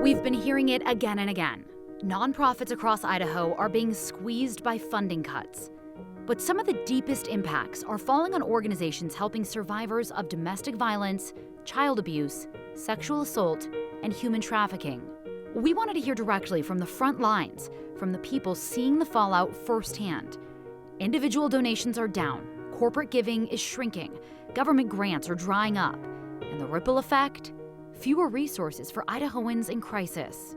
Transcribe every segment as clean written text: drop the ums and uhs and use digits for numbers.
We've been hearing it again and again. Nonprofits across Idaho are being squeezed by funding cuts. But some of the deepest impacts are falling on organizations helping survivors of domestic violence, child abuse, sexual assault, and human trafficking. We wanted to hear directly from the front lines, from the people seeing the fallout firsthand. Individual donations are down, corporate giving is shrinking, government grants are drying up, and the ripple effect? Fewer resources for Idahoans in crisis.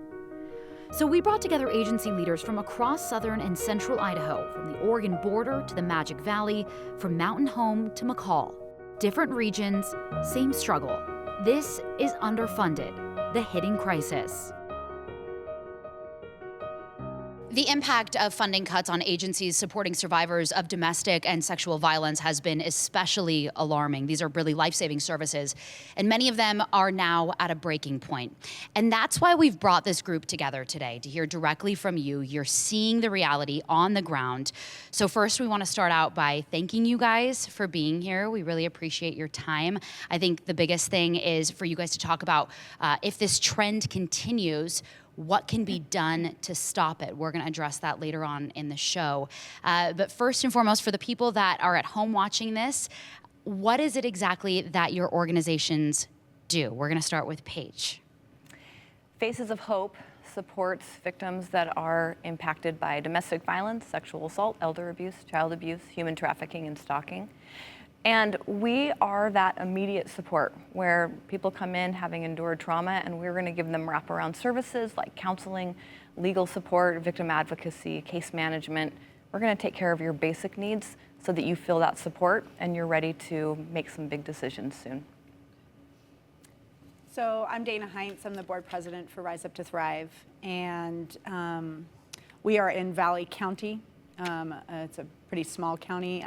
So we brought together agency leaders from across southern and central Idaho, from the Oregon border to the Magic Valley, from Mountain Home to McCall. Different regions, same struggle. This is Underfunded, the hidden crisis. The impact of funding cuts on agencies supporting survivors of domestic and sexual violence has been especially alarming. These are really life-saving services, and many of them are now at a breaking point. And that's why we've brought this group together today, to hear directly from you. You're seeing the reality on the ground. So first, we want to start out by thanking you guys for being here. We really appreciate your time. I think the biggest thing is for you guys to talk about if this trend continues, what can be done to stop it? We're going to address that later on in the show. But first and foremost, for the people that are at home watching this, what is it exactly that your organizations do? We're going to start with Paige. Faces of Hope supports victims that are impacted by domestic violence, sexual assault, elder abuse, child abuse, human trafficking, and stalking. And we are that immediate support where people come in having endured trauma, and we're going to give them wraparound services like counseling, legal support, victim advocacy, case management. We're going to take care of your basic needs so that you feel that support and you're ready to make some big decisions soon. So I'm Dana Heinz. I'm the board president for Rise Up to Thrive. And we are in Valley County. It's a pretty small county.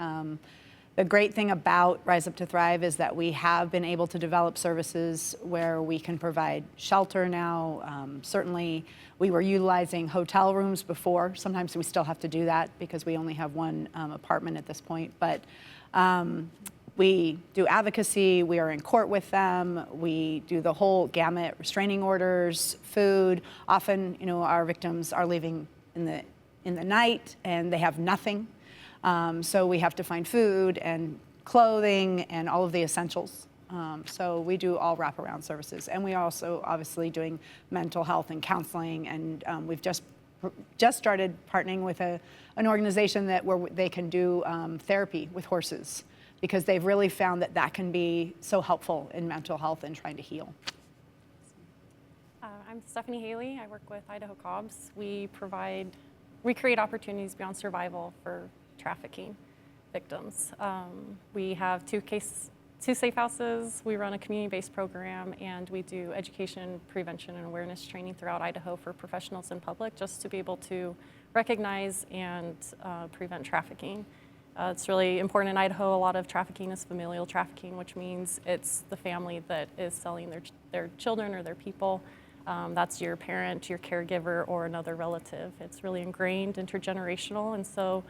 The great thing about Rise Up to Thrive is that we have been able to develop services where we can provide shelter now. Certainly, we were utilizing hotel rooms before. Sometimes we still have to do that because we only have one apartment at this point. But we do advocacy. We are in court with them. We do the whole gamut: restraining orders, food. Often, our victims are leaving in the night and they have nothing. So we have to find food and clothing and all of the essentials. So we do all wraparound services. And we are also obviously doing mental health and counseling. And we've just started partnering with an organization where they can do therapy with horses, because they've really found that can be so helpful in mental health and trying to heal. I'm Stephanie Haley. I work with Idaho Cobbs. We create opportunities beyond survival for trafficking victims. We have two safe houses. We run a community-based program, and we do education, prevention, and awareness training throughout Idaho for professionals and public, just to be able to recognize and prevent trafficking. It's really important in Idaho. A lot of trafficking is familial trafficking, which means it's the family that is selling their children or their people. That's your parent, your caregiver, or another relative. It's really ingrained, intergenerational, and so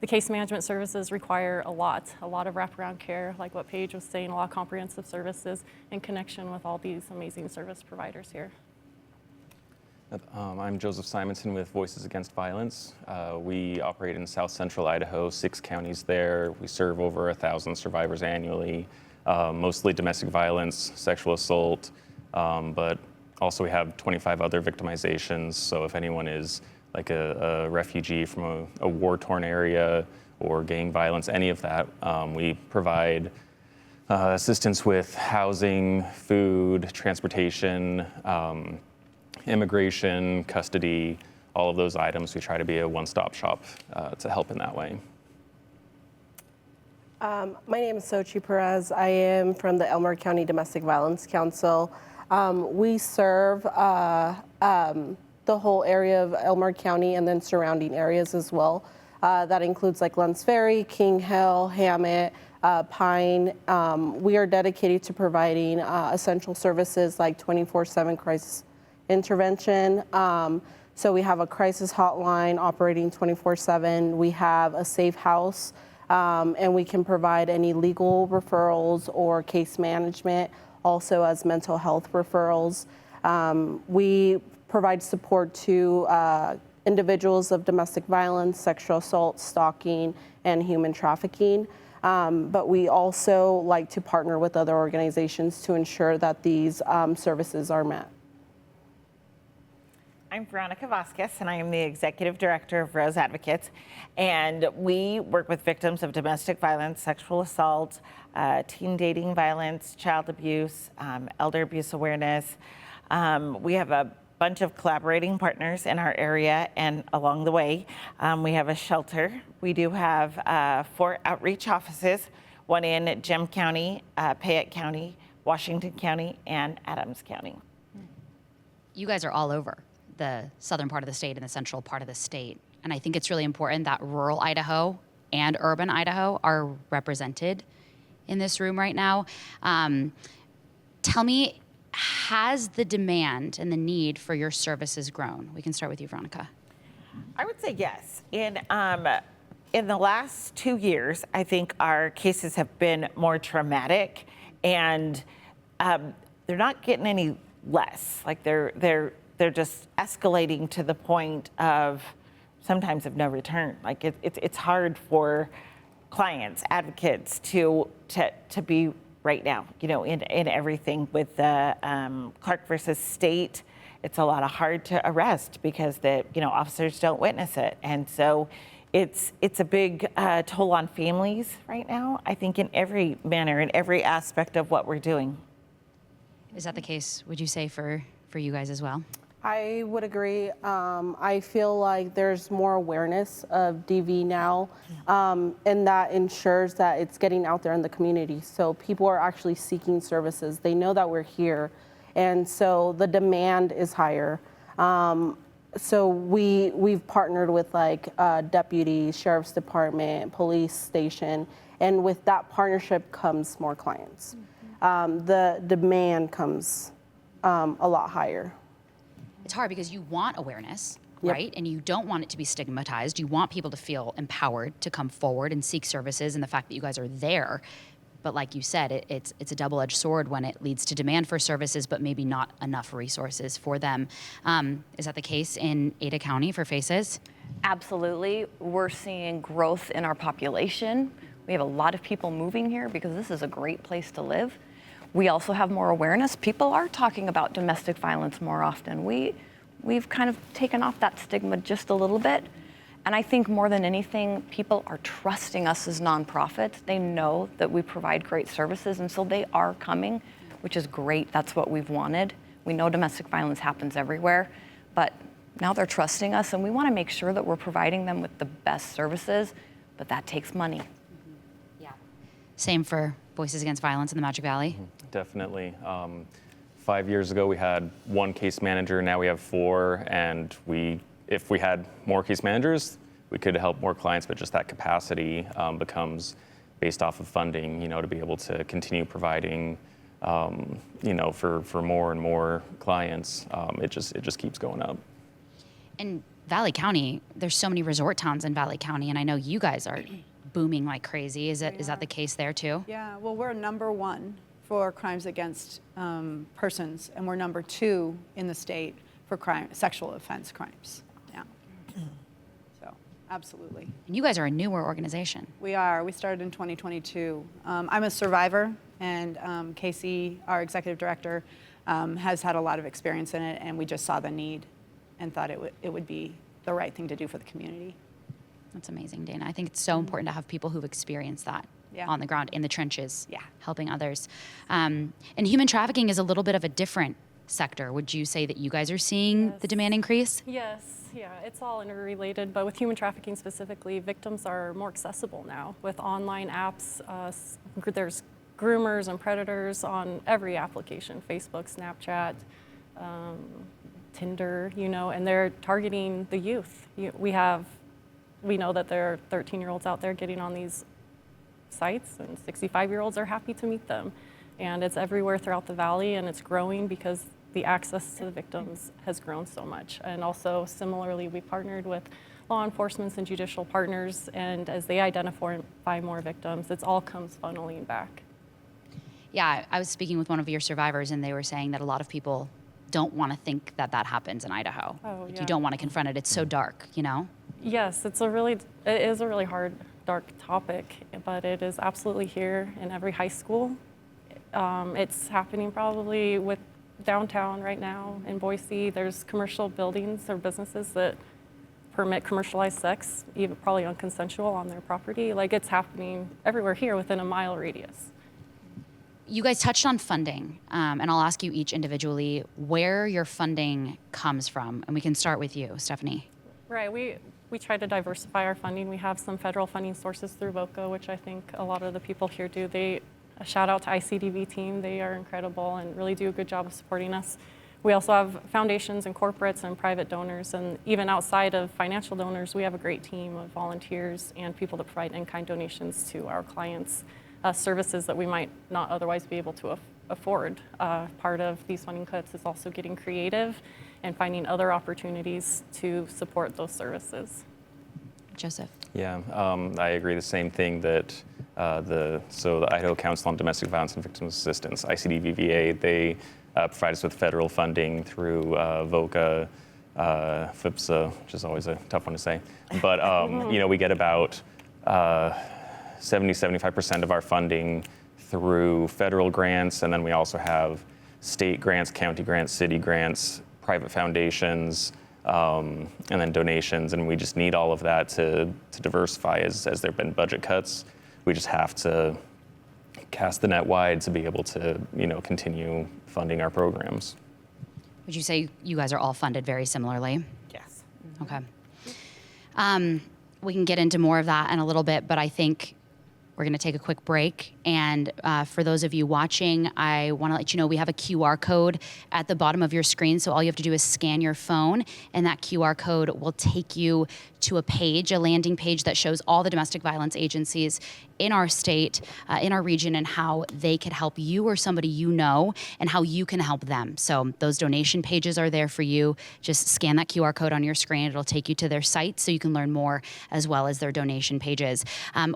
the case management services require a lot of wraparound care, like what Paige was saying, a lot of comprehensive services in connection with all these amazing service providers here. I'm Joseph Simonson with Voices Against Violence. We operate in South Central Idaho, 6 counties there. We serve over 1,000 survivors annually, mostly domestic violence, sexual assault, but also we have 25 other victimizations. So if anyone is like a refugee from a war-torn area or gang violence, any of that, we provide assistance with housing, food, transportation, immigration, custody, all of those items. We try to be a one-stop shop to help in that way. My name is Sochi Perez. I am from the Elmore County Domestic Violence Council. We serve the whole area of Elmore County and then surrounding areas as well. That includes like Lunds Ferry, King Hill, Hammett, Pine. We are dedicated to providing essential services like 24/7 crisis intervention. So we have a crisis hotline operating 24/7. We have a safe house, and we can provide any legal referrals or case management, also as mental health referrals. We provide support to individuals of domestic violence, sexual assault, stalking, and human trafficking. But we also like to partner with other organizations to ensure that these services are met. I'm Veronica Vasquez, and I am the Executive Director of Rose Advocates. And we work with victims of domestic violence, sexual assault, teen dating violence, child abuse, elder abuse awareness. We have a bunch of collaborating partners in our area and along the way. We have a shelter. We do have 4 outreach offices, one in Gem County, Payette County, Washington County, and Adams County. You guys are all over the southern part of the state and the central part of the state. And I think it's really important that rural Idaho and urban Idaho are represented in this room right now. Tell me, has the demand and the need for your services grown? We can start with you, Veronica. I would say yes. In the last 2 years, I think our cases have been more traumatic, and they're not getting any less. Like they're just escalating to the point of sometimes of no return. Like it's hard for clients, advocates to be right now, you know, in everything with the Clark versus State. It's a lot of hard to arrest because the officers don't witness it, and so it's a big toll on families right now. I think in every manner, in every aspect of what we're doing. Is that the case, would you say, for you guys as well? I would agree. I feel like there's more awareness of DV now, and that ensures that it's getting out there in the community. So people are actually seeking services. They know that we're here, and so the demand is higher. So we've partnered with like deputies, sheriff's department, police station, and with that partnership comes more clients. The demand comes a lot higher. It's hard because you want awareness, Yep. right? And you don't want it to be stigmatized. You want people to feel empowered to come forward and seek services, and the fact that you guys are there. But like you said, it's a double-edged sword when it leads to demand for services, but maybe not enough resources for them. Is that the case in Ada County for FACES? Absolutely. We're seeing growth in our population. We have a lot of people moving here because this is a great place to live. We also have more awareness. People are talking about domestic violence more often. We've kind of taken off that stigma just a little bit. And I think more than anything, people are trusting us as nonprofits. They know that we provide great services, and so they are coming, which is great. That's what we've wanted. We know domestic violence happens everywhere, but now they're trusting us, and we want to make sure that we're providing them with the best services, but that takes money. Yeah. Same for Voices Against Violence in the Magic Valley? Definitely. 5 years ago, we had 1 case manager. Now we have 4, and if we had more case managers, we could help more clients, but just that capacity becomes based off of funding, to be able to continue providing, for more and more clients. It just keeps going up. And Valley County, there's so many resort towns in Valley County, and I know you guys are booming like crazy. Is that the case there too? Yeah, well, we're #1 for crimes against persons, and we're #2 in the state for sexual offense crimes. Yeah. So, absolutely. And you guys are a newer organization. We are. We started in 2022. I'm a survivor, and Casey, our executive director, has had a lot of experience in it, and we just saw the need and thought it would be the right thing to do for the community. That's amazing, Dana. I think it's so important to have people who've experienced that Yeah. on the ground, in the trenches, Yeah. helping others. And human trafficking is a little bit of a different sector. Would you say that you guys are seeing the demand increase? Yes, yeah, it's all interrelated, but with human trafficking specifically, victims are more accessible now with online apps. There's groomers and predators on every application, Facebook, Snapchat, Tinder, and they're targeting the youth. We know that there are 13-year-olds out there getting on these sites, and 65-year-olds are happy to meet them. And it's everywhere throughout the valley, and it's growing because the access to the victims has grown so much. And also, similarly, we partnered with law enforcement and judicial partners, and as they identify more victims, it all comes funneling back. Yeah, I was speaking with one of your survivors, and they were saying that a lot of people don't want to think that that happens in Idaho. Oh, Like, yeah. you don't want to confront it. It's so dark, you know? Yes, it is a really hard, dark topic, but it is absolutely here in every high school. It's happening probably with downtown right now in Boise. There's commercial buildings or businesses that permit commercialized sex, even probably unconsensual on their property. Like, it's happening everywhere here within a mile radius. You guys touched on funding, and I'll ask you each individually where your funding comes from. And we can start with you, Stephanie. Right, we try to diversify our funding. We have some federal funding sources through VOCA, which I think a lot of the people here do. A shout out to ICDV team. They are incredible and really do a good job of supporting us. We also have foundations and corporates and private donors, and even outside of financial donors, we have a great team of volunteers and people that provide in-kind donations to our clients, services that we might not otherwise be able to afford. Part of these funding cuts is also getting creative and finding other opportunities to support those services. Joseph. Yeah, I agree. The same thing that the Idaho Council on Domestic Violence and Victims Assistance, ICDVVA, they provide us with federal funding through VOCA, FIPSA, which is always a tough one to say. But we get about 70-75% of our funding through federal grants, and then we also have state grants, county grants, city grants, private foundations, and then donations, and we just need all of that to diversify as there have been budget cuts. We just have to cast the net wide to be able to, continue funding our programs. Would you say you guys are all funded very similarly? Yes. Okay. We can get into more of that in a little bit, but I think we're going to take a quick break. And for those of you watching, I want to let you know we have a QR code at the bottom of your screen. So all you have to do is scan your phone, and that QR code will take you to a landing page that shows all the domestic violence agencies in our state, in our region, and how they could help you or somebody you know, and how you can help them. So those donation pages are there for you. Just scan that QR code on your screen. It'll take you to their site so you can learn more, as well as their donation pages.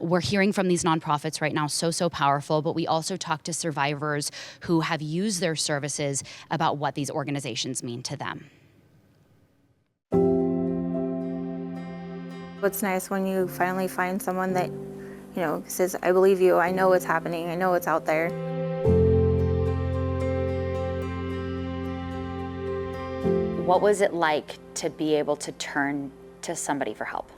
We're hearing from these nonprofits right now, so powerful, but we also talk to survivors who have used their services about what these organizations mean to them. It's nice when you finally find someone that, says, I believe you, I know it's happening, I know it's out there. What was it like to be able to turn to somebody for help?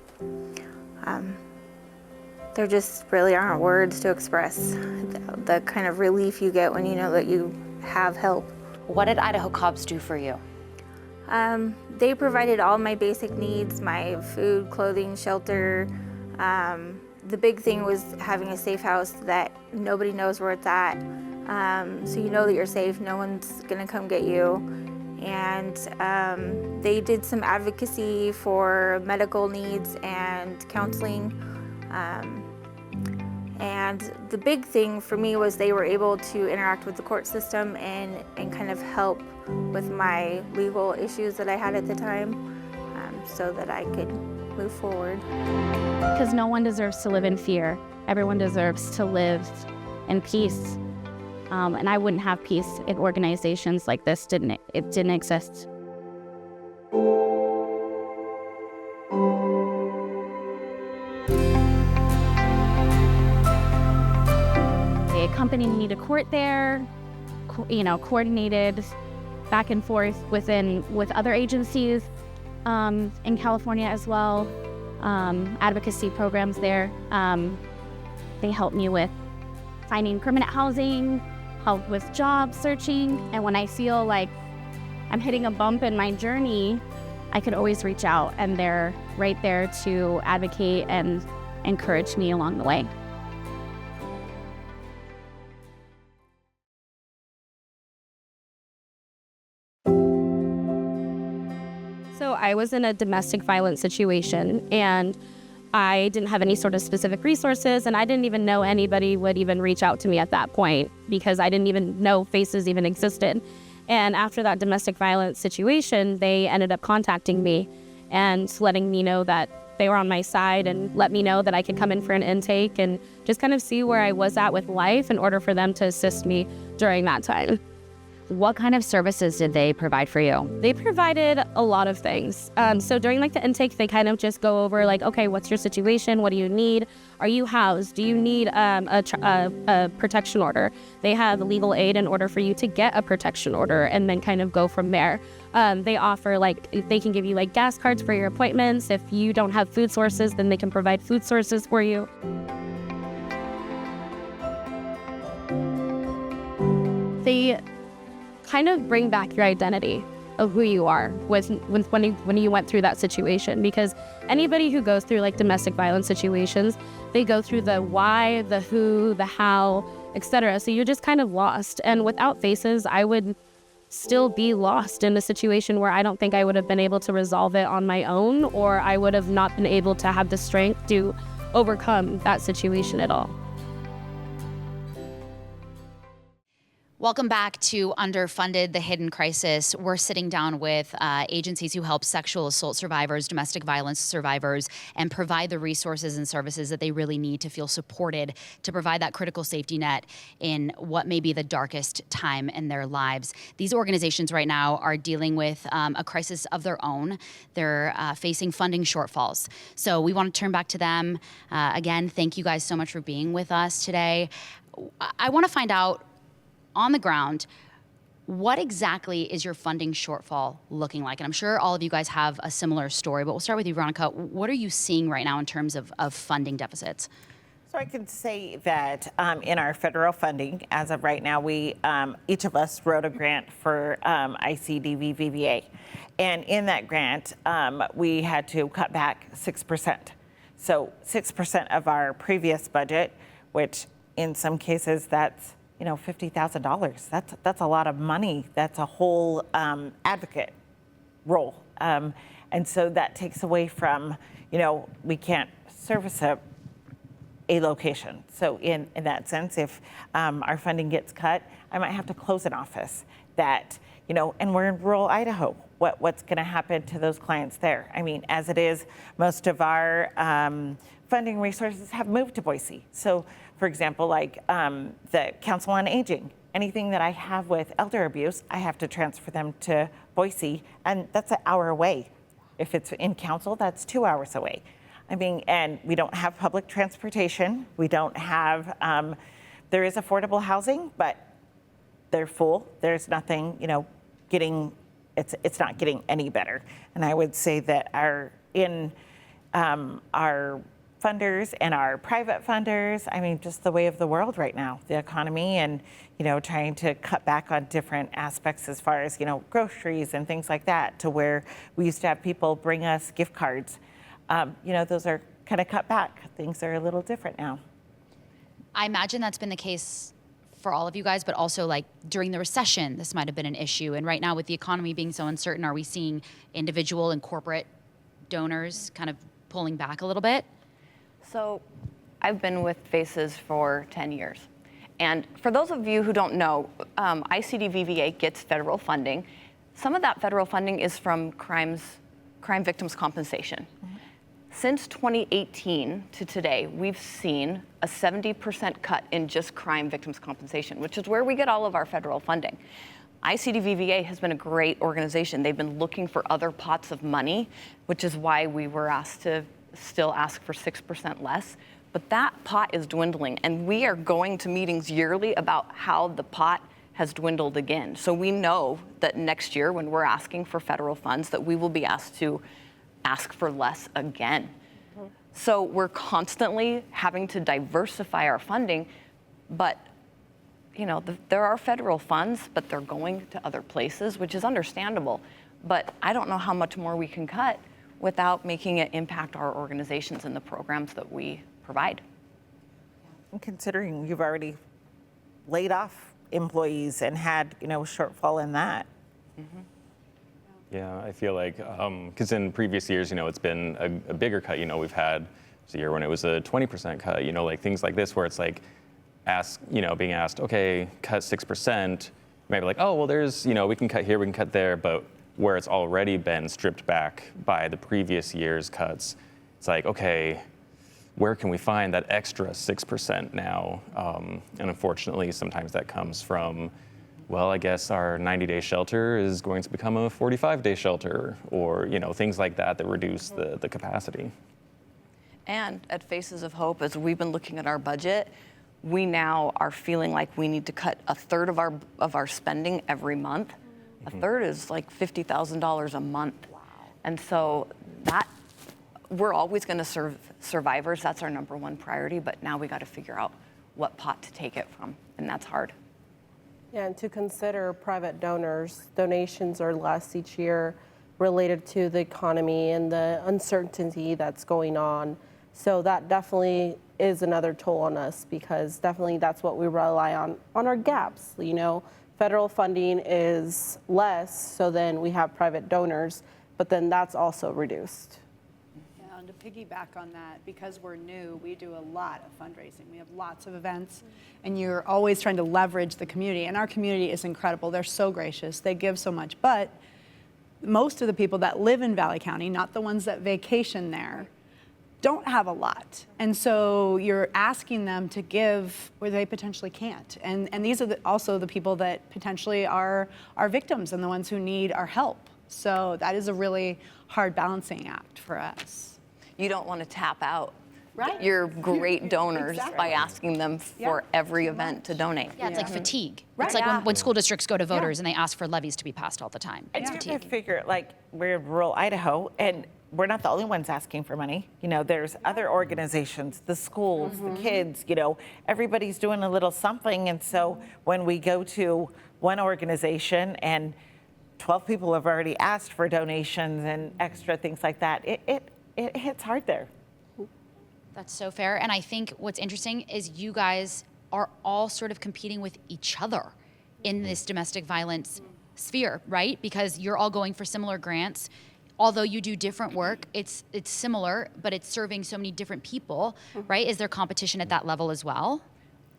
There just really aren't words to express the kind of relief you get when you know that you have help. What did Idaho Cops do for you? They provided all my basic needs, my food, clothing, shelter. The big thing was having a safe house that nobody knows where it's at. So you know that you're safe, no one's gonna come get you. And they did some advocacy for medical needs and counseling. And the big thing for me was they were able to interact with the court system and kind of help with my legal issues that I had at the time, so that I could move forward. Because no one deserves to live in fear. Everyone deserves to live in peace. And I wouldn't have peace if organizations like this didn't exist. They accompanied me to court there, coordinated back and forth with other agencies in California as well, advocacy programs there. They helped me with finding permanent housing, help with job searching, and when I feel like I'm hitting a bump in my journey, I could always reach out, and they're right there to advocate and encourage me along the way. So I was in a domestic violence situation, and I didn't have any sort of specific resources, and I didn't even know anybody would even reach out to me at that point because I didn't even know FACES even existed. And after that domestic violence situation, they ended up contacting me and letting me know that they were on my side and let me know that I could come in for an intake and just kind of see where I was at with life in order for them to assist me during that time. what kind of services did they provide for you? They provided a lot of things. So during like the intake, they kind of just go over like, okay, what's your situation? What do you need? Are you housed? Do you need a protection order? They have legal aid in order for you to get a protection order, and then kind of go from there. They offer they can give you like gas cards for your appointments. If you don't have food sources, then they can provide food sources for you. They kind of bring back your identity of who you are when you went through that situation, because anybody who goes through like domestic violence situations, they go through the why, the who, the how, etc. So you're just kind of lost. And without faces, I would still be lost in a situation where I don't think I would have been able to resolve it on my own, or I would have not been able to have the strength to overcome that situation at all. Welcome back to Underfunded, the Hidden Crisis. We're sitting down with agencies who help sexual assault survivors, domestic violence survivors, and provide the resources and services that they really need to feel supported, to provide that critical safety net in what may be the darkest time in their lives. These organizations right now are dealing with a crisis of their own. They're facing funding shortfalls. So we want to turn back to them. Again, thank you guys so much for being with us today. I want to find out, on the ground, what exactly is your funding shortfall looking like? And I'm sure all of you guys have a similar story, but we'll start with you, Veronica. What are you seeing right now in terms of funding deficits? So I can say that in our federal funding, as of right now, we each of us wrote a grant for ICDVVA. And in that grant, we had to cut back 6%. So 6% of our previous budget, which in some cases that's $50,000. That's a lot of money. That's a whole advocate role. And so that takes away from, we can't service a location. So in that sense, if our funding gets cut, I might have to close an office that, and we're in rural Idaho. What's going to happen to those clients there? I mean, as it is, most of our funding resources have moved to Boise. So for example, like the Council on Aging, anything that I have with elder abuse, I have to transfer them to Boise, and that's an hour away. If it's in council, that's 2 hours away. I mean, and we don't have public transportation. We don't have, there is affordable housing, but they're full. There's nothing, it's not getting any better. And I would say that our funders and our private funders, I mean, just the way of the world right now, the economy, and, trying to cut back on different aspects as far as, groceries and things like that, to where we used to have people bring us gift cards. Those are kind of cut back. Things are a little different now. I imagine that's been the case for all of you guys, but also like during the recession, this might have been an issue. And right now with the economy being so uncertain, are we seeing individual and corporate donors kind of pulling back a little bit? So I've been with FACES for 10 years. And for those of you who don't know, ICDVVA gets federal funding. Some of that federal funding is from crime victims compensation. Mm-hmm. Since 2018 to today, we've seen a 70% cut in just crime victims compensation, which is where we get all of our federal funding. ICDVVA has been a great organization. They've been looking for other pots of money, which is why we were asked to still ask for 6% less, but that pot is dwindling, and we are going to meetings yearly about how the pot has dwindled again. So we know that next year, when we're asking for federal funds, that we will be asked to ask for less again. Mm-hmm. So we're constantly having to diversify our funding, but there are federal funds, but they're going to other places, which is understandable. But I don't know how much more we can cut without making it impact our organizations and the programs that we provide. And considering you've already laid off employees and had, shortfall in that. Mm-hmm. Yeah, I feel like, because in previous years, it's been a bigger cut. We've had a year when it was a 20% cut, like things like this where it's like, being asked, okay, cut 6%, maybe like, oh, well, there's, we can cut here, we can cut there, but where it's already been stripped back by the previous year's cuts, it's like, okay, where can we find that extra 6% now? And unfortunately, sometimes that comes from well, I guess our 90-day shelter is going to become a 45-day shelter, or things like that that reduce the capacity. And at Faces of Hope, as we've been looking at our budget, we now are feeling like we need to cut a third of our spending every month. A third is like $50,000 a month. Wow. And so that we're always going to serve survivors. That's our number one priority. But now we got to figure out what pot to take it from, and that's hard. Yeah, and to consider private donors, donations are less each year related to the economy and the uncertainty that's going on. So that definitely is another toll on us, because definitely that's what we rely on our gaps. Federal funding is less, so then we have private donors, but then that's also reduced. Yeah, and to piggyback on that, because we're new, we do a lot of fundraising. We have lots of events, and you're always trying to leverage the community. And our community is incredible. They're so gracious. They give so much. But most of the people that live in Valley County, not the ones that vacation there, don't have a lot. And so you're asking them to give where they potentially can't. And these are also the people that potentially are victims and the ones who need our help. So that is a really hard balancing act for us. You don't want to tap out Right. your great donors Exactly. by asking them for every event to donate. Yeah, it's like fatigue. Right. It's like Yeah. when school districts go to voters and they ask for levies to be passed all the time. I It's do have to fatigue. figure, we're in rural Idaho, and we're not the only ones asking for money. There's other organizations, the schools, the kids, everybody's doing a little something. And so when we go to one organization and 12 people have already asked for donations and extra things like that, it hits hard there. That's so fair. And I think what's interesting is you guys are all sort of competing with each other in this domestic violence sphere, right? Because you're all going for similar grants. Although you do different work, it's similar, but it's serving so many different people, right? Is there competition at that level as well?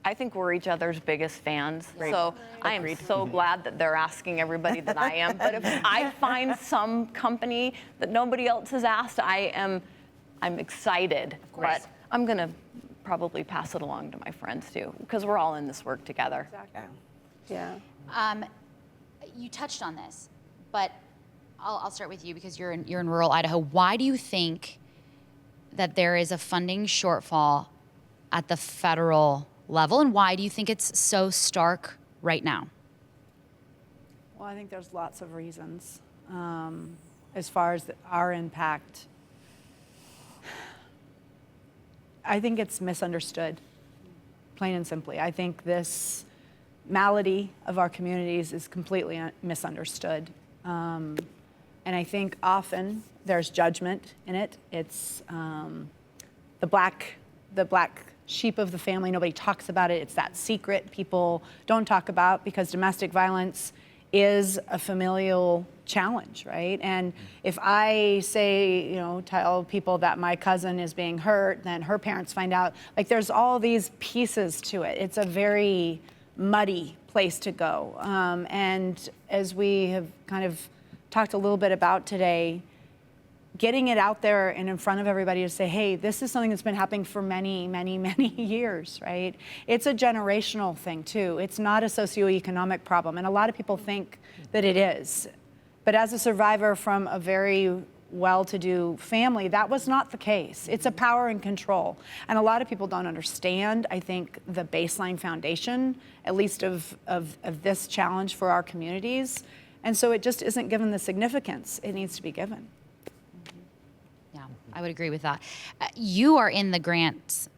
I think we're each other's biggest fans. So I am so glad that they're asking everybody that I am. But if I find some company that nobody else has asked, I'm excited. But I'm going to probably pass it along to my friends too, because we're all in this work together. Exactly. Yeah. You touched on this, but I'll start with you because you're in rural Idaho. Why do you think that there is a funding shortfall at the federal level, and why do you think it's so stark right now? Well, I think there's lots of reasons. As far as our impact, I think it's misunderstood, plain and simply. I think this malady of our communities is completely misunderstood. And I think often there's judgment in it. It's the black sheep of the family. Nobody talks about it. It's that secret people don't talk about, because domestic violence is a familial challenge, right? And if I say, tell people that my cousin is being hurt, then her parents find out. There's all these pieces to it. It's a very muddy place to go. And as we have kind of talked a little bit about today, getting it out there and in front of everybody to say, hey, this is something that's been happening for many, many, many years, right? It's a generational thing too. It's not a socioeconomic problem. And a lot of people think that it is. But as a survivor from a very well-to-do family, that was not the case. It's a power and control. And a lot of people don't understand, I think, the baseline foundation, at least of this challenge for our communities. And so it just isn't given the significance it needs to be given. Yeah, I would agree with that. You are in the grants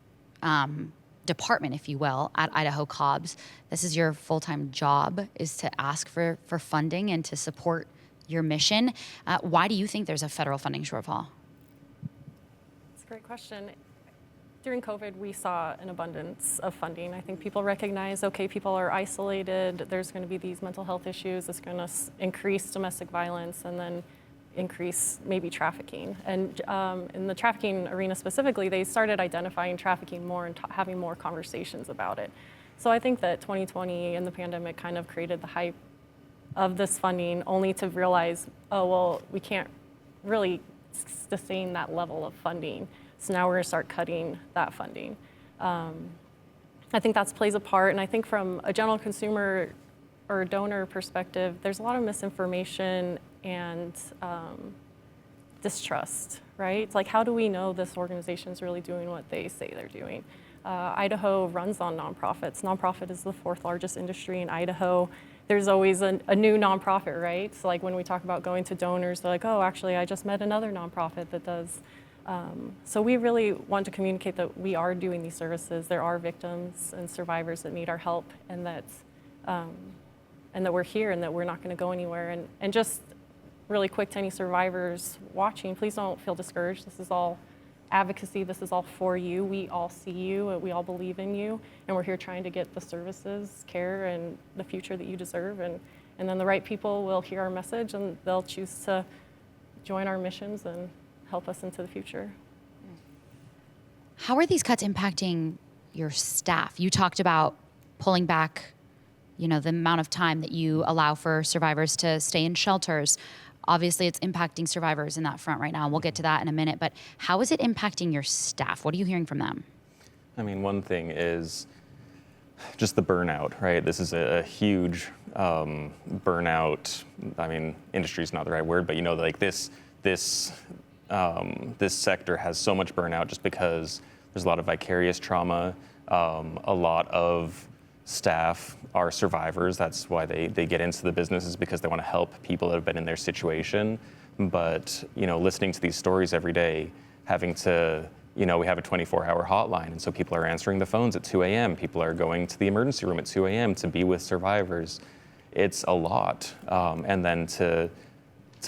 department, if you will, at Idaho Cobbs. This is your full-time job, is to ask for funding and to support your mission. Why do you think there's a federal funding shortfall? It's a great question. During COVID, we saw an abundance of funding. I think people recognize, okay, people are isolated, there's going to be these mental health issues, it's going to increase domestic violence and then increase maybe trafficking. And in the trafficking arena specifically, they started identifying trafficking more and having more conversations about it. So I think that 2020 and the pandemic kind of created the hype of this funding, only to realize, oh, well, we can't really sustain that level of funding. So now we're going to start cutting that funding. I think that plays a part. And I think from a general consumer or a donor perspective, there's a lot of misinformation and distrust, right? It's like, how do we know this organization is really doing what they say they're doing? Idaho runs on nonprofits. Nonprofit is the 4th largest industry in Idaho. There's always a new nonprofit, right? So like when we talk about going to donors, they're like, oh, actually, I just met another nonprofit that does. So we really want to communicate that we are doing these services. There are victims and survivors that need our help, and that we're here, and that we're not going to go anywhere. And just really quick to any survivors watching, please don't feel discouraged. This is all advocacy. This is all for you. We all see you, we all believe in you, and we're here trying to get the services, care, and the future that you deserve. And then the right people will hear our message, and they'll choose to join our missions and help us into the future. How are these cuts impacting your staff? You talked about pulling back, the amount of time that you allow for survivors to stay in shelters. Obviously, it's impacting survivors in that front right now, and we'll get to that in a minute. But how is it impacting your staff? What are you hearing from them? I mean, one thing is just the burnout, right? This is a huge burnout. I mean, industry is not the right word, but like this sector has so much burnout just because there's a lot of vicarious trauma. A lot of staff are survivors. That's why they get into the business, is because they want to help people that have been in their situation. But, listening to these stories every day, having to, we have a 24-hour hotline, and so people are answering the phones at 2 a.m. People are going to the emergency room at 2 a.m. to be with survivors. It's a lot. And then to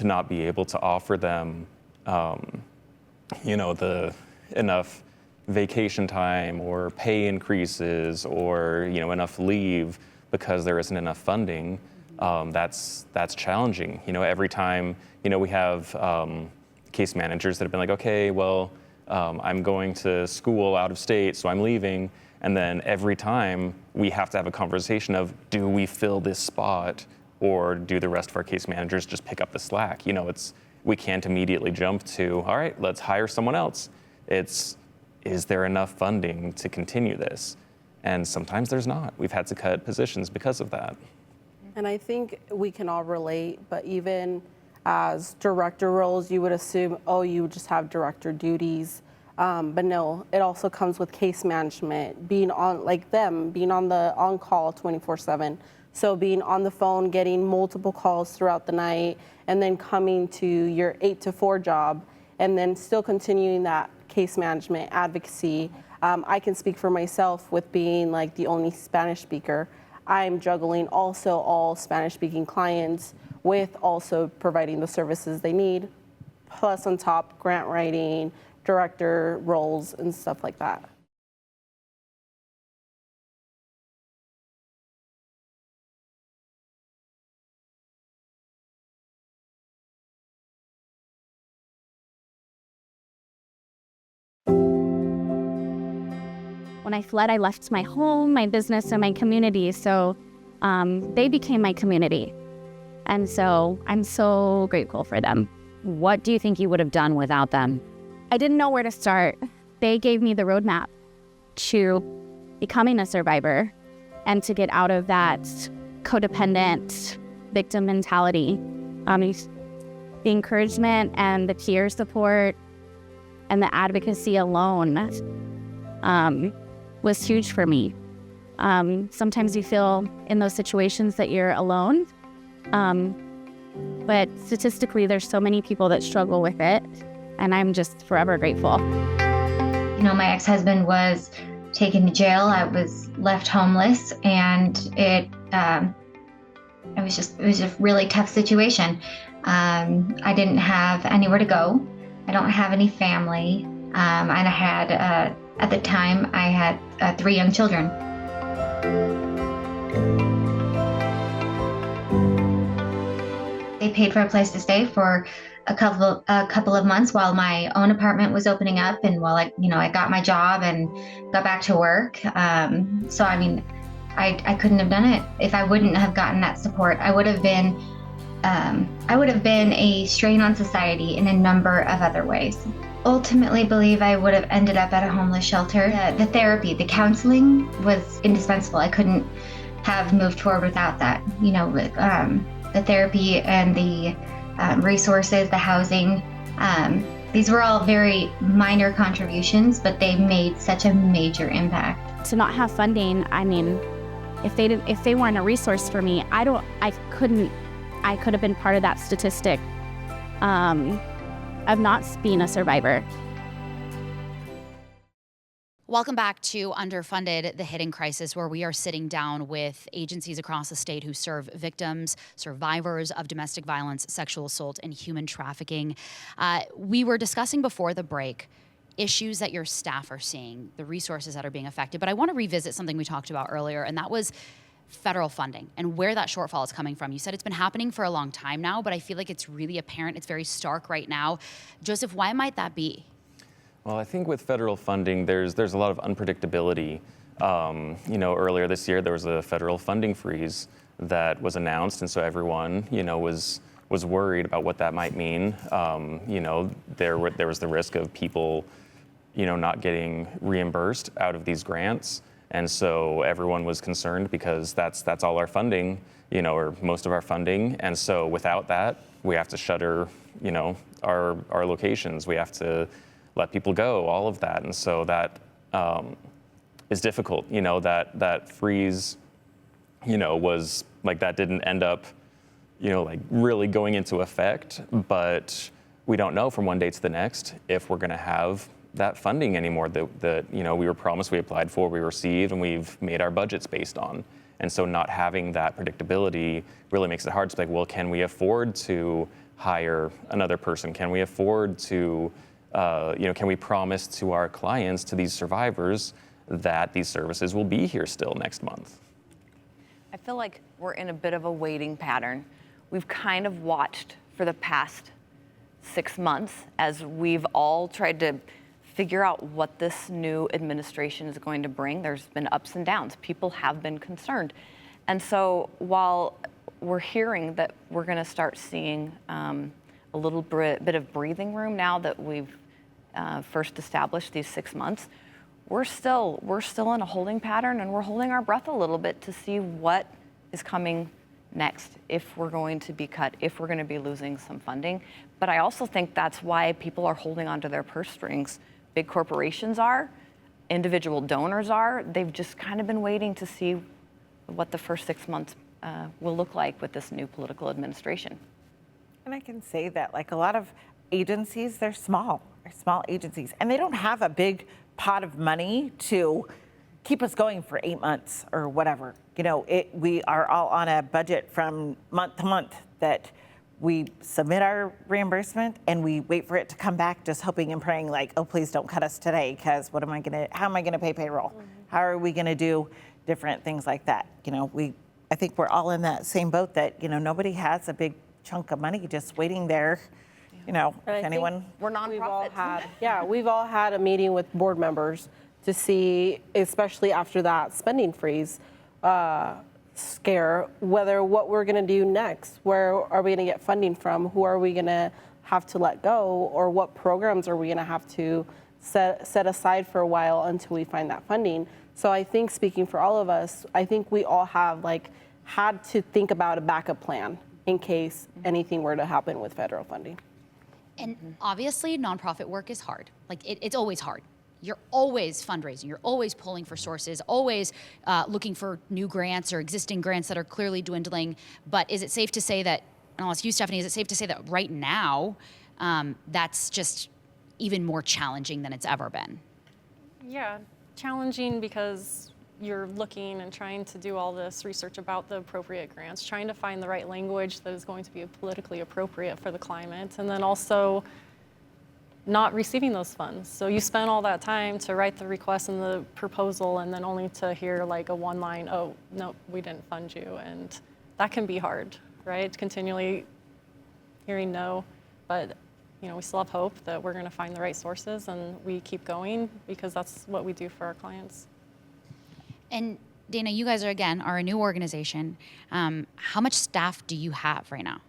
not be able to offer them, the enough vacation time or pay increases or enough leave because there isn't enough funding, that's challenging. Every time we have case managers that have been like, okay, well, I'm going to school out of state, so I'm leaving, and then every time we have to have a conversation of, do we fill this spot, or do the rest of our case managers just pick up the slack? We can't immediately jump to, all right, let's hire someone else. Is there enough funding to continue this? And sometimes there's not. We've had to cut positions because of that. And I think we can all relate, but even as director roles, you would assume, oh, you just have director duties. But no, it also comes with case management, being on, being on the on-call 24/7. So being on the phone, getting multiple calls throughout the night, and then coming to your 8 to 4 job, and then still continuing that case management, advocacy. I can speak for myself with being the only Spanish speaker. I'm juggling also all Spanish speaking clients with also providing the services they need, plus on top grant writing, director roles, and stuff like that. When I fled, I left my home, my business, and my community. So they became my community. And so I'm so grateful for them. What do you think you would have done without them? I didn't know where to start. They gave me the roadmap to becoming a survivor and to get out of that codependent victim mentality. The encouragement and the peer support and the advocacy alone was huge for me. Sometimes you feel in those situations that you're alone, but statistically there's so many people that struggle with it, and I'm just forever grateful. My ex-husband was taken to jail. I was left homeless, and it was a really tough situation. I didn't have anywhere to go. I don't have any family. And I had, at the time, I had 3 young children. They paid for a place to stay for a couple of months while my own apartment was opening up, and while I got my job and got back to work. So I couldn't have done it if I wouldn't have gotten that support. I would have been a strain on society in a number of other ways. Ultimately believe I would have ended up at a homeless shelter. The therapy, the counseling was indispensable. I couldn't have moved forward without that. You know, with the therapy and the resources, the housing. These were all very minor contributions, but they made such a major impact. To not have funding, I mean, if they weren't a resource for me, I could have been part of that statistic of not being a survivor. Welcome back to Underfunded, the hidden crisis, where we are sitting down with agencies across the state who serve victims, survivors of domestic violence, sexual assault, and human trafficking. We were discussing before the break issues that your staff are seeing, the resources that are being affected. But I want to revisit something we talked about earlier, and that was federal funding and where that shortfall is coming from. You said it's been happening for a long time now, but I feel like it's really apparent. It's very stark right now. Joseph, why might that be? Well, I think with federal funding, there's a lot of unpredictability. You know, earlier this year, there was a federal funding freeze that was announced, and so everyone, you know, was worried about what that might mean. You know, there was the risk of people, you know, not getting reimbursed out of these grants, and so everyone was concerned because that's all our funding, you know, or most of our funding, and so without that, we have to shutter, you know, our locations. We have to let people go, all of that. And so that is difficult, you know, that freeze, you know, was like, that didn't end up, you know, like really going into effect, but we don't know from one day to the next if we're gonna have that funding anymore that you know, we were promised, we applied for, we received, and we've made our budgets based on. And so not having that predictability really makes it hard to be like, well, can we afford to hire another person? Can we afford to, you know, can we promise to our clients, to these survivors, that these services will be here still next month? I feel like we're in a bit of a waiting pattern. We've kind of watched for the past 6 months as we've all tried to figure out what this new administration is going to bring. There's been ups and downs. People have been concerned. And so while we're hearing that we're going to start seeing a little bit of breathing room now that we've first established these 6 months, we're still in a holding pattern, and we're holding our breath a little bit to see what is coming next, if we're going to be cut, if we're going to be losing some funding. But I also think that's why people are holding onto their purse strings. Big corporations are, individual donors are. They've just kind of been waiting to see what the first 6 months will look like with this new political administration. And I can say that, like, a lot of agencies, they're small agencies, and they don't have a big pot of money to keep us going for 8 months or whatever. You know, we are all on a budget from month to month that we submit our reimbursement and we wait for it to come back, just hoping and praying, like, oh, please don't cut us today, because how am I gonna pay payroll? Mm-hmm. How are we gonna do different things like that? You know, I think we're all in that same boat that, you know, nobody has a big chunk of money just waiting there. You know, if anyone, we're nonprofits. We've all had a meeting with board members to see, especially after that spending freeze scare, what we're going to do next. Where are we going to get funding from? Who are we going to have to let go? Or what programs are we going to have to set aside for a while until we find that funding? So I think, speaking for all of us, I think we all have had to think about a backup plan in case anything were to happen with federal funding. And obviously, nonprofit work is hard. It's always hard. You're always fundraising. You're always pulling for sources, always looking for new grants or existing grants that are clearly dwindling. But is it safe to say that, and I'll ask you, Stephanie, is it safe to say that right now, that's just even more challenging than it's ever been? Yeah, challenging because you're looking and trying to do all this research about the appropriate grants, trying to find the right language that is going to be politically appropriate for the climate, and then also not receiving those funds. So you spend all that time to write the request and the proposal, and then only to hear like a one line, oh, no, we didn't fund you. And that can be hard, right? Continually hearing no, but you know, we still have hope that we're gonna find the right sources, and we keep going because that's what we do for our clients. And Dana, you guys are a new organization. How much staff do you have right now?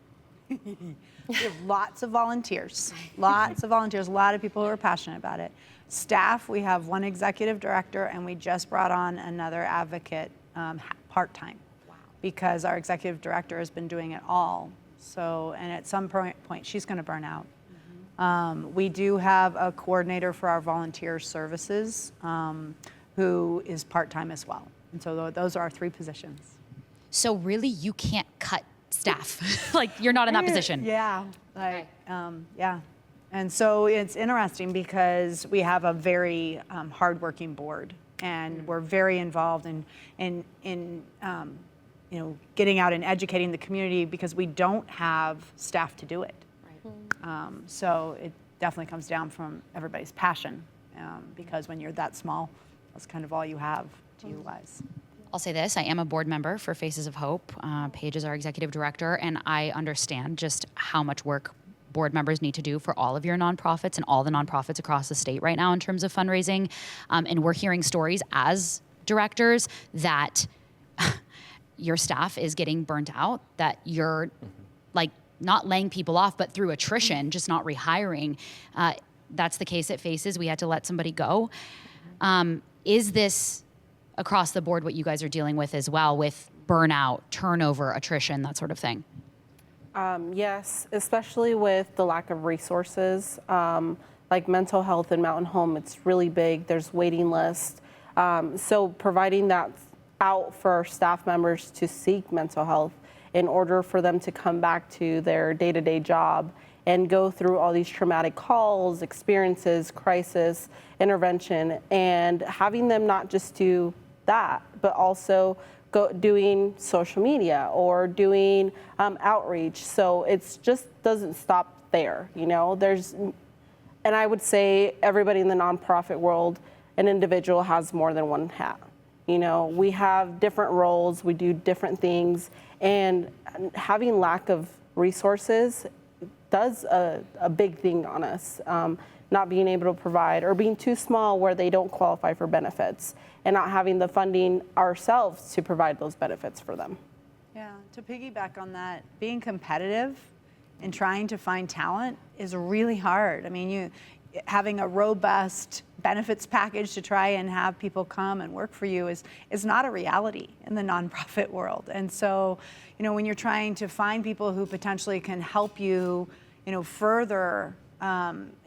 We have lots of volunteers, a lot of people who are passionate about it. Staff, we have one executive director, and we just brought on another advocate part-time. because our executive director has been doing it all. So, and at some point, she's going to burn out. We do have a coordinator for our volunteer services who is part-time as well. And so those are our 3 positions. So really, you can't cut staff. Like, you're not in that position. Yeah, yeah. And so it's interesting because we have a very hardworking board, and we're very involved in you know, getting out and educating the community because we don't have staff to do it. Right. So it definitely comes down from everybody's passion because when you're that small, that's kind of all you have to utilize. I'll say this, I am a board member for Faces of Hope. Paige is our executive director, and I understand just how much work board members need to do for all of your nonprofits and all the nonprofits across the state right now in terms of fundraising. And we're hearing stories as directors that your staff is getting burnt out, that you're like not laying people off, but through attrition, just not rehiring. That's the case at Faces. We had to let somebody go. Is this across the board what you guys are dealing with as well, with burnout, turnover, attrition, that sort of thing? Yes, especially with the lack of resources. Like mental health in Mountain Home, it's really big. There's waiting lists. So providing that out for our staff members to seek mental health in order for them to come back to their day-to-day job and go through all these traumatic calls, experiences, crisis, intervention, and having them not just do that, but also doing social media or doing outreach. So it's just doesn't stop there, you know. And I would say everybody in the nonprofit world, an individual has more than one hat. You know, we have different roles, we do different things, and having lack of resources does a big thing on us. Not being able to provide or being too small where they don't qualify for benefits and not having the funding ourselves to provide those benefits for them. Yeah, to piggyback on that, being competitive and trying to find talent is really hard. I mean, having a robust benefits package to try and have people come and work for you is not a reality in the nonprofit world. And so, you know, when you're trying to find people who potentially can help you, you know, further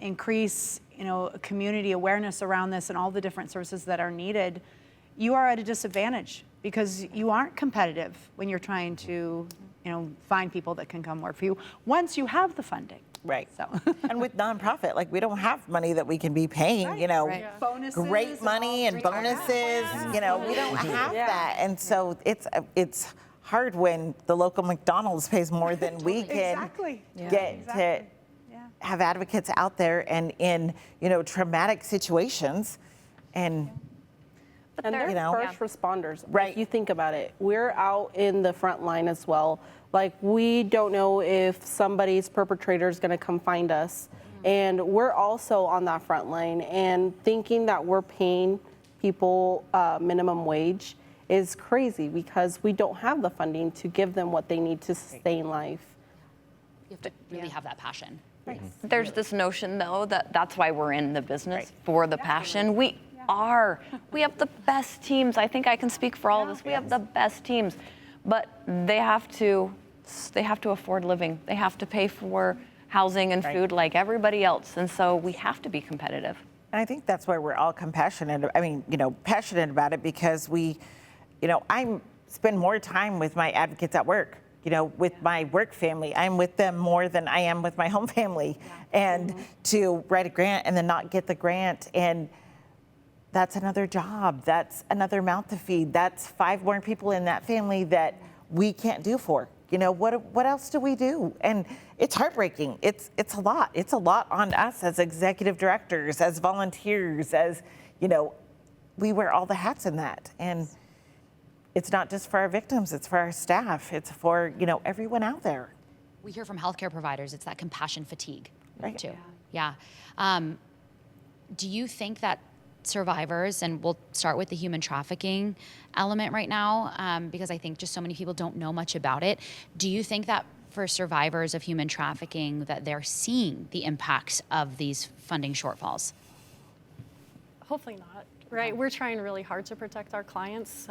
increase, you know, community awareness around this and all the different services that are needed, you are at a disadvantage because you aren't competitive when you're trying to, you know, find people that can come work for you once you have the funding. Right. So. And with nonprofit, like we don't have money that we can be paying, you know, Bonuses great money and bonuses, you know, we don't have that. And so it's hard when the local McDonald's pays more than we can get to have advocates out there and in, you know, traumatic situations. And they're you know, first responders. Right. If you think about it, we're out in the front line as well. Like, we don't know if somebody's perpetrator is going to come find us. And we're also on that front line. And thinking that we're paying people minimum wage is crazy because we don't have the funding to give them what they need to sustain life. You have to really have that passion. Right. There's this notion, though, that that's why we're in the business, for the passion. We have the best teams. I think I can speak for all of us. We have the best teams, but they have to afford living. They have to pay for housing and food like everybody else, and so we have to be competitive. And I think that's why we're all passionate about it because we, you know, I spend more time with my advocates at work. You know, with my work family, I'm with them more than I am with my home family. And to write a grant and then not get the grant, and that's another job, that's another mouth to feed, that's 5 more people in that family that we can't do for. You know, what else do we do? And it's heartbreaking. It's a lot. It's a lot on us as executive directors, as volunteers, as, you know, we wear all the hats in that. And it's not just for our victims, it's for our staff, it's for, you know, everyone out there. We hear from healthcare providers, it's that compassion fatigue, too. Yeah. Do you think that survivors, and we'll start with the human trafficking element right now, because I think just so many people don't know much about it. Do you think that for survivors of human trafficking that they're seeing the impacts of these funding shortfalls? Hopefully not, right? We're trying really hard to protect our clients.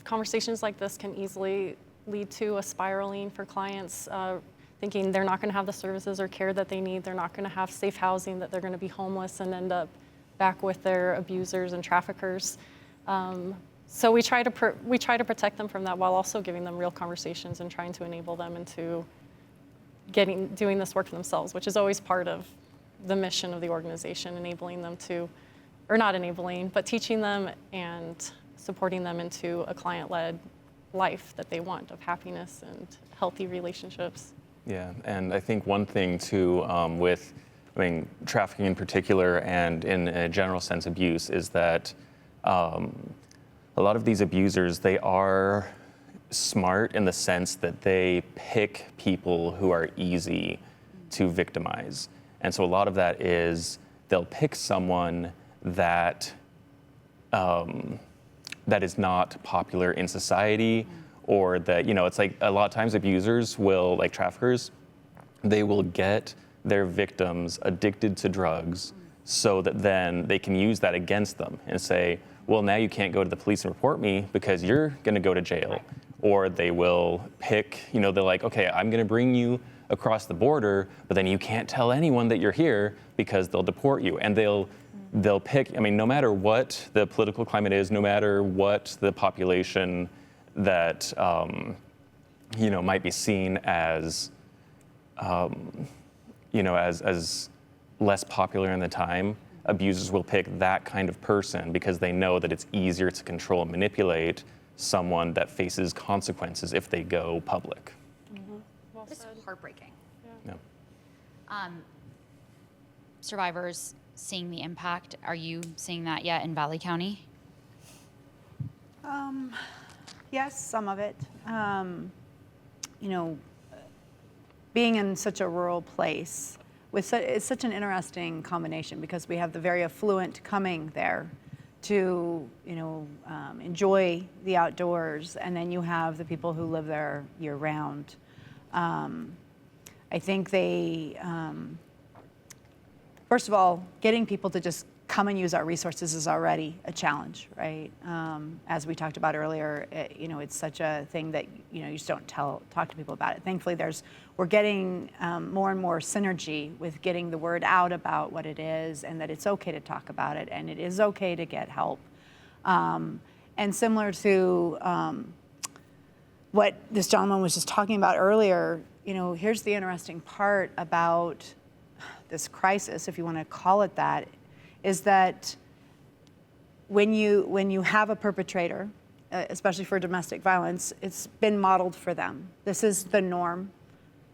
conversations like this can easily lead to a spiraling for clients, thinking they're not going to have the services or care that they need, they're not going to have safe housing, that they're going to be homeless and end up back with their abusers and traffickers. So we try to protect them from that while also giving them real conversations and trying to enable them into doing this work for themselves, which is always part of the mission of the organization, enabling them to, or not enabling, but teaching them and supporting them into a client-led life that they want, of happiness and healthy relationships. Yeah, and I think one thing too with, trafficking in particular and in a general sense abuse is that a lot of these abusers, they are smart in the sense that they pick people who are easy to victimize. And so a lot of that is they'll pick someone that that is not popular in society, or that, it's like a lot of times abusers will, like traffickers, they will get their victims addicted to drugs so that then they can use that against them and say, well, now you can't go to the police and report me because you're gonna go to jail. Or they will pick, they're like, okay, I'm gonna bring you across the border, but then you can't tell anyone that you're here because they'll deport you. And they'll pick, no matter what the political climate is, no matter what the population that, might be seen as, as less popular in the time, abusers will pick that kind of person because they know that it's easier to control and manipulate someone that faces consequences if they go public. Well It's said. heartbreaking. Yeah. Survivors seeing the impact, are you seeing that yet in Valley County? Yes, some of it. Being in such a rural place, it's such an interesting combination because we have the very affluent coming there to, enjoy the outdoors, and then you have the people who live there year round. I think first of all, getting people to just come and use our resources is already a challenge, right? As we talked about earlier, it's such a thing that, you just don't talk to people about it. Thankfully, we're getting more and more synergy with getting the word out about what it is, and that it's okay to talk about it, and it is okay to get help. And similar to what this gentleman was just talking about earlier, here's the interesting part about this crisis, if you want to call it that, is that when you have a perpetrator, especially for domestic violence, it's been modeled for them. This is the norm.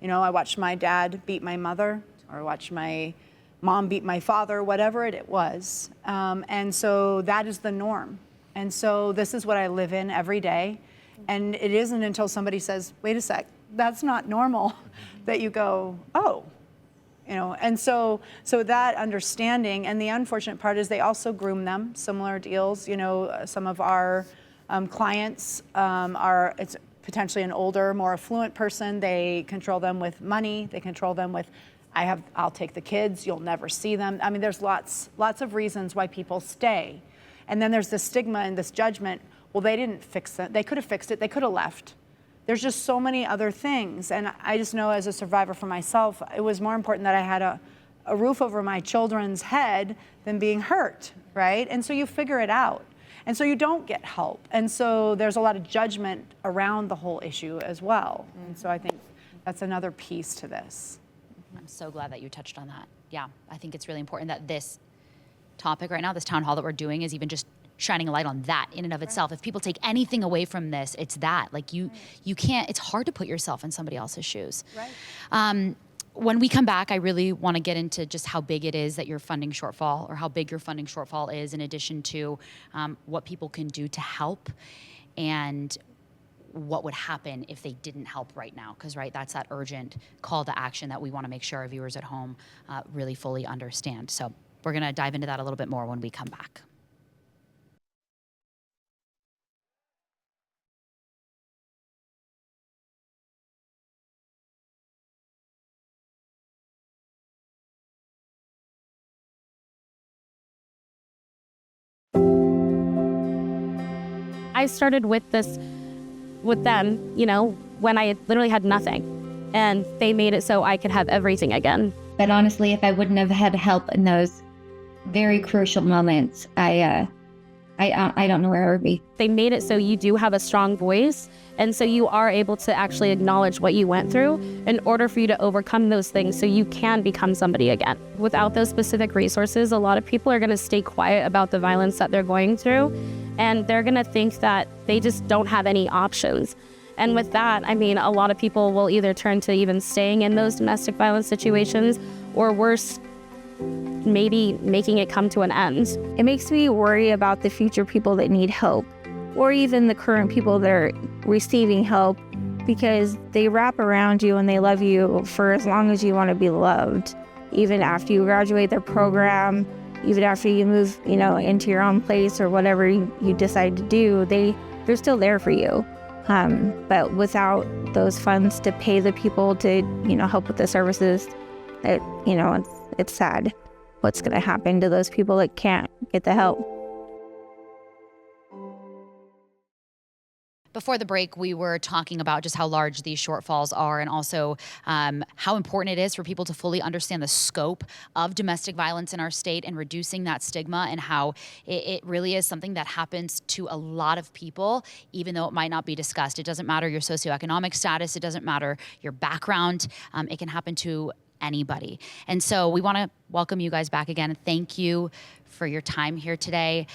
I watched my dad beat my mother, or I watched my mom beat my father, whatever it was. And so that is the norm. And so this is what I live in every day. And it isn't until somebody says, wait a sec, that's not normal, that you go, oh. And so that understanding, and the unfortunate part is they also groom them, similar deals. Some of our clients it's potentially an older, more affluent person. They control them with money. They control them with, I'll take the kids, you'll never see them. There's lots of reasons why people stay. And then there's this stigma and this judgment, well, they didn't fix it. They could have fixed it. They could have left. There's just so many other things. And I just know as a survivor for myself, it was more important that I had a roof over my children's head than being hurt, right? And so you figure it out. And so you don't get help. And so there's a lot of judgment around the whole issue as well. And so I think that's another piece to this. I'm so glad that you touched on that. Yeah, I think it's really important that this topic right now, this town hall that we're doing, is even just shining a light on that in and of itself. If people take anything away from this, it's that. Like you can't, it's hard to put yourself in somebody else's shoes. Right. When we come back, I really want to get into just how big it is that your funding shortfall, or how big your funding shortfall is, in addition to what people can do to help, and what would happen if they didn't help right now. Because, right, that's that urgent call to action that we want to make sure our viewers at home really fully understand. So we're going to dive into that a little bit more when we come back. I started with them, you know, when I literally had nothing, and they made it so I could have everything again. But honestly, if I wouldn't have had help in those very crucial moments, I don't know where I would be. They made it so you do have a strong voice, and so you are able to actually acknowledge what you went through in order for you to overcome those things so you can become somebody again. Without those specific resources, a lot of people are going to stay quiet about the violence that they're going through, and they're going to think that they just don't have any options. And with that, I mean, a lot of people will either turn to even staying in those domestic violence situations, or worse, maybe making it come to an end. It makes me worry about the future people that need help, or even the current people that are receiving help, because they wrap around you and they love you for as long as you want to be loved. Even after you graduate their program, even after you move, you know, into your own place or whatever you decide to do, they're still there for you. But without those funds to pay the people to, you know, help with the services, it's sad what's going to happen to those people that can't get the help. Before the break, we were talking about just how large these shortfalls are, and also how important it is for people to fully understand the scope of domestic violence in our state and reducing that stigma, and how it really is something that happens to a lot of people, even though it might not be discussed. It doesn't matter your socioeconomic status. It doesn't matter your background. It can happen to anybody. And so we want to welcome you guys back again. Thank you for your time here today.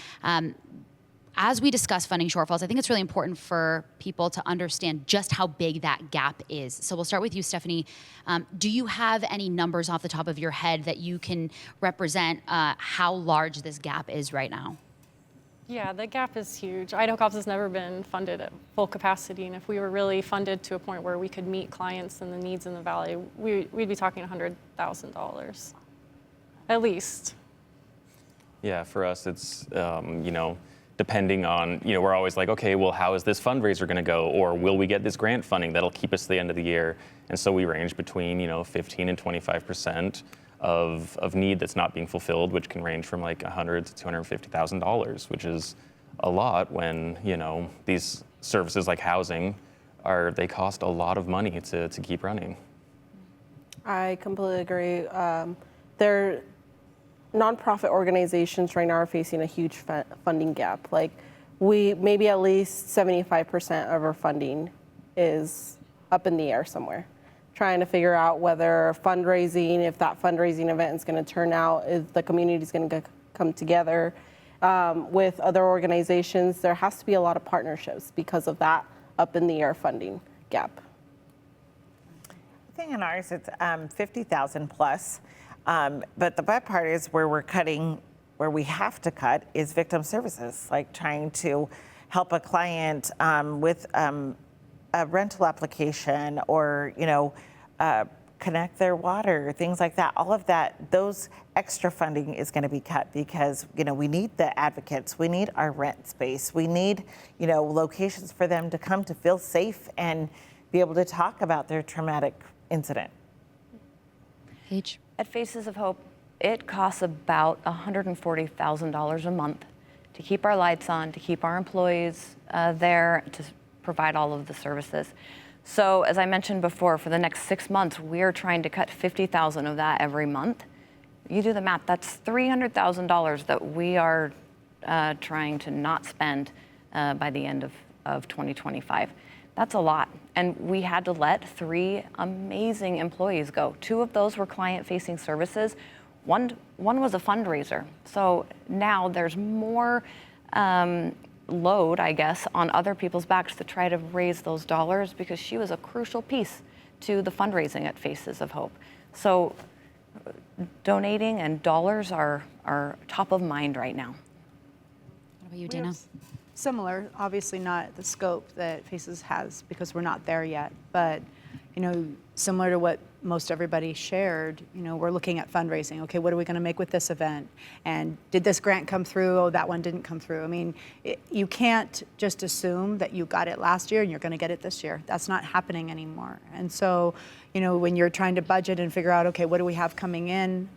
As we discuss funding shortfalls, I think it's really important for people to understand just how big that gap is. So we'll start with you, Stephanie. Do you have any numbers off the top of your head that you can represent how large this gap is right now? Yeah, the gap is huge. Idaho Cops has never been funded at full capacity, and if we were really funded to a point where we could meet clients and the needs in the valley, we'd be talking $100,000, at least. Yeah, for us, it's, depending on, we're always like, okay, well, how is this fundraiser going to go? Or will we get this grant funding that'll keep us to the end of the year? And so we range between, 15 and 25% of need that's not being fulfilled, which can range from like $100,000 to $250,000, which is a lot when, these services like housing they cost a lot of money to keep running. I completely agree. Nonprofit organizations right now are facing a huge funding gap. Like, maybe at least 75% of our funding is up in the air somewhere. Trying to figure out whether fundraising, if that fundraising event is going to turn out, if the community is going to come together with other organizations. There has to be a lot of partnerships because of that up in the air funding gap. I think in ours it's 50,000 plus. But the bad part is where we're cutting, where we have to cut, is victim services, like trying to help a client with a rental application, or connect their water, things like that. All of that, those extra funding is going to be cut because we need the advocates, we need our rent space, we need locations for them to come to feel safe and be able to talk about their traumatic incident. Paige? At Faces of Hope, it costs about $140,000 a month to keep our lights on, to keep our employees there, to provide all of the services. So as I mentioned before, for the next 6 months, we're trying to cut $50,000 of that every month. You do the math, that's $300,000 that we are trying to not spend by the end of 2025. That's a lot. And we had to let 3 amazing employees go. 2 of those were client-facing services. One was a fundraiser. So now there's more load, I guess, on other people's backs to try to raise those dollars, because she was a crucial piece to the fundraising at Faces of Hope. So donating and dollars are top of mind right now. What about you, Dana? Similar, obviously not the scope that Faces has because we're not there yet, but similar to what most everybody shared, we're looking at fundraising. Okay, what are we going to make with this event? And did this grant come through? Oh, that one didn't come through. I mean, you can't just assume that you got it last year and you're going to get it this year. That's not happening anymore. And so, when you're trying to budget and figure out, okay, what do we have coming in?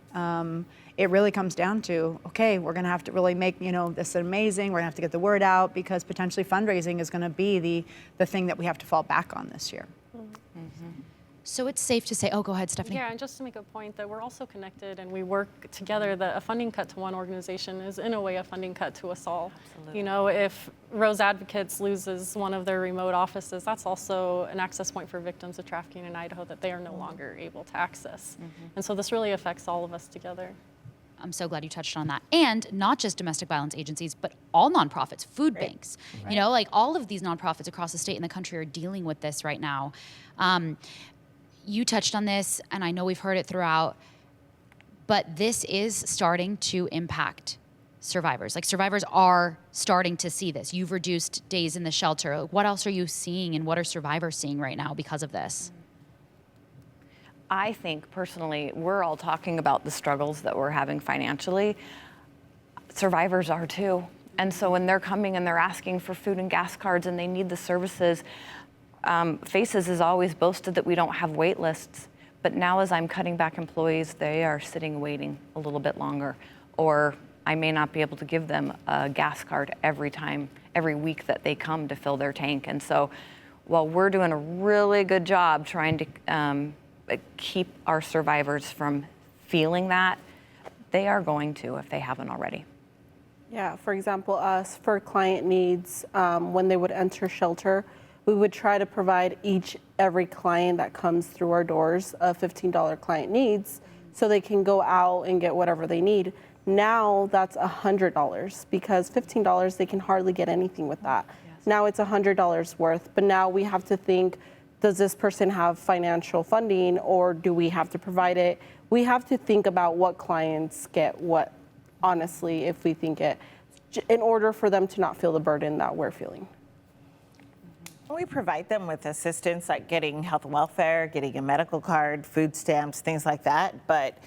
It really comes down to, okay, we're going to have to really make, this amazing. We're going to have to get the word out, because potentially fundraising is going to be the thing that we have to fall back on this year. So it's safe to say, oh, go ahead, Stephanie. Yeah, and just to make a point that we're also connected and we work together, that a funding cut to one organization is in a way a funding cut to us all. Absolutely. If Rose Advocates loses one of their remote offices, that's also an access point for victims of trafficking in Idaho that they are no longer able to access. And so this really affects all of us together. I'm so glad you touched on that. And not just domestic violence agencies, but all nonprofits, food banks. Right. All of these nonprofits across the state and the country are dealing with this right now. You touched on this, and I know we've heard it throughout, but this is starting to impact survivors. Survivors are starting to see this. You've reduced days in the shelter. What else are you seeing, and what are survivors seeing right now because of this? I think personally, we're all talking about the struggles that we're having financially. Survivors are too. And so when they're coming and they're asking for food and gas cards and they need the services, Faces has always boasted that we don't have wait lists, but now as I'm cutting back employees, they are sitting waiting a little bit longer, or I may not be able to give them a gas card every week that they come to fill their tank. And so while we're doing a really good job trying to keep our survivors from feeling that, they are going to if they haven't already. Yeah, for example, us, for client needs, when they would enter shelter, we would try to provide every client that comes through our doors a $15 client needs, so they can go out and get whatever they need. Now that's $100, because $15, they can hardly get anything with that. Yes. Now it's $100 worth, but now we have to think, does this person have financial funding, or do we have to provide it? We have to think about what clients get what, honestly, if we think it, in order for them to not feel the burden that we're feeling. We provide them with assistance, like getting health and welfare, getting a medical card, food stamps, things like that. But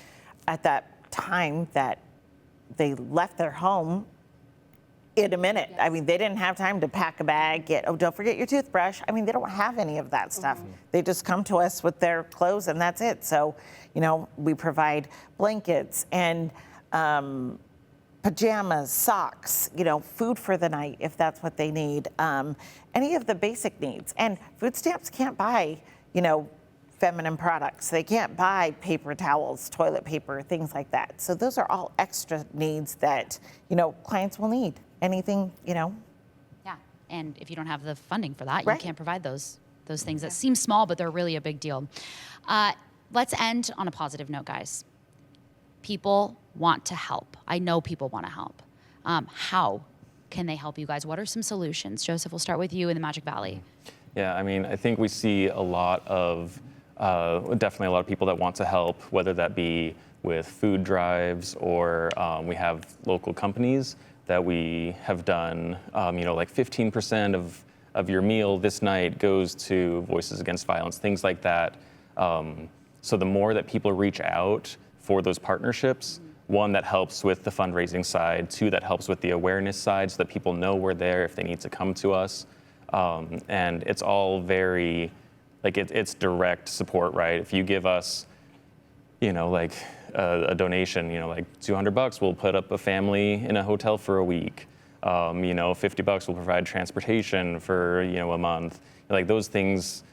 at that time that they left their home, in a minute. Yes. I mean, they didn't have time to pack a bag, don't forget your toothbrush. I mean, they don't have any of that stuff. They just come to us with their clothes and that's it. So, we provide blankets and pajamas, socks, food for the night if that's what they need, any of the basic needs. And food stamps can't buy, feminine products. They can't buy paper towels, toilet paper, things like that. So those are all extra needs that, clients will need. Anything, Yeah, and if you don't have the funding for that, right. You can't provide those things that seem small, but they're really a big deal. Let's end on a positive note, guys. People want to help. I know people want to help. How can they help you guys? What are some solutions? Joseph, we'll start with you in the Magic Valley. Yeah, I think we see a lot of, definitely a lot of people that want to help, whether that be with food drives or we have local companies that we have done, like 15% of your meal this night goes to Voices Against Violence, things like that. So the more that people reach out for those partnerships, one, that helps with the fundraising side, two, that helps with the awareness side so that people know we're there if they need to come to us. And it's all very, it's direct support, right? If you give us, a donation, like $200, we'll put up a family in a hotel for a week. $50 will provide transportation for, a month. Those things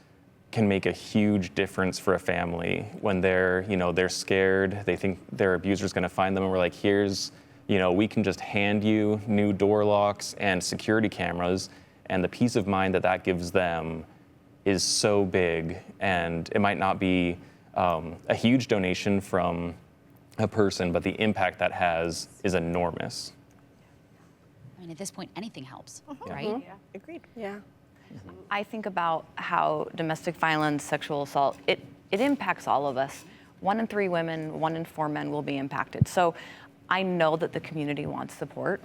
can make a huge difference for a family when they're scared. They think their abuser's gonna find them, and we're like, here's, we can just hand you new door locks and security cameras, and the peace of mind that gives them is so big. And it might not be a huge donation from a person, but the impact that has is enormous. At this point, anything helps, Mm-hmm. right? Mm-hmm. Yeah, agreed. Yeah. I think about how domestic violence, sexual assault, it impacts all of us. 1 in 3 women, 1 in 4 men will be impacted. So I know that the community wants support.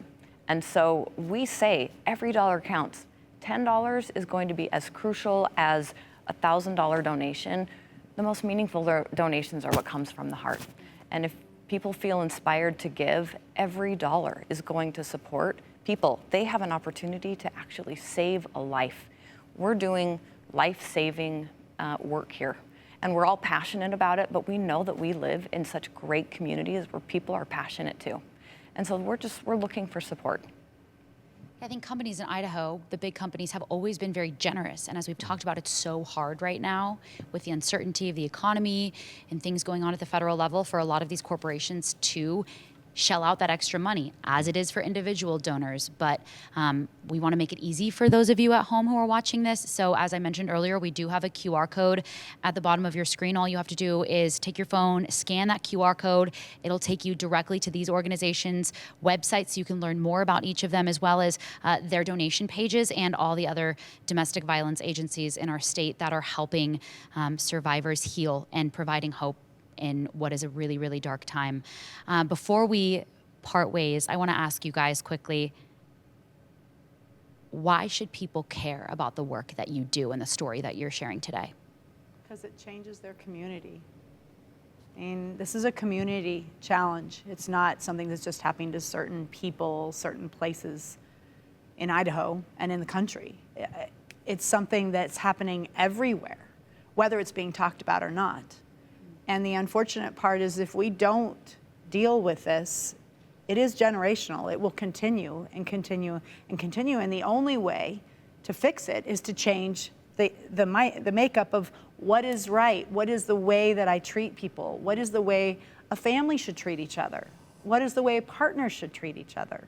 And so we say every dollar counts. $10 is going to be as crucial as a $1,000 donation, the most meaningful donations are what comes from the heart. And if people feel inspired to give, every dollar is going to support people. They have an opportunity to actually save a life. We're doing life-saving work here. And we're all passionate about it, but we know that we live in such great communities where people are passionate too. And so we're looking for support. I think companies in Idaho, the big companies, have always been very generous. And as we've talked about, it's so hard right now with the uncertainty of the economy and things going on at the federal level for a lot of these corporations to shell out that extra money, as it is for individual donors. But we want to make it easy for those of you at home who are watching this. So as I mentioned earlier, we do have a QR code at the bottom of your screen. All you have to do is take your phone, scan that QR code. It'll take you directly to these organizations' websites so you can learn more about each of them, as well as their donation pages and all the other domestic violence agencies in our state that are helping survivors heal and providing hope in what is a really, really dark time. Before we part ways, I want to ask you guys quickly, why should people care about the work that you do and the story that you're sharing today? Because it changes their community. And this is a community challenge. It's not something that's just happening to certain people, certain places in Idaho and in the country. It's something that's happening everywhere, whether it's being talked about or not. And the unfortunate part is if we don't deal with this, it is generational. It will continue and continue and continue. And the only way to fix it is to change the makeup of what is right, what is the way that I treat people, what is the way a family should treat each other, what is the way partners should treat each other.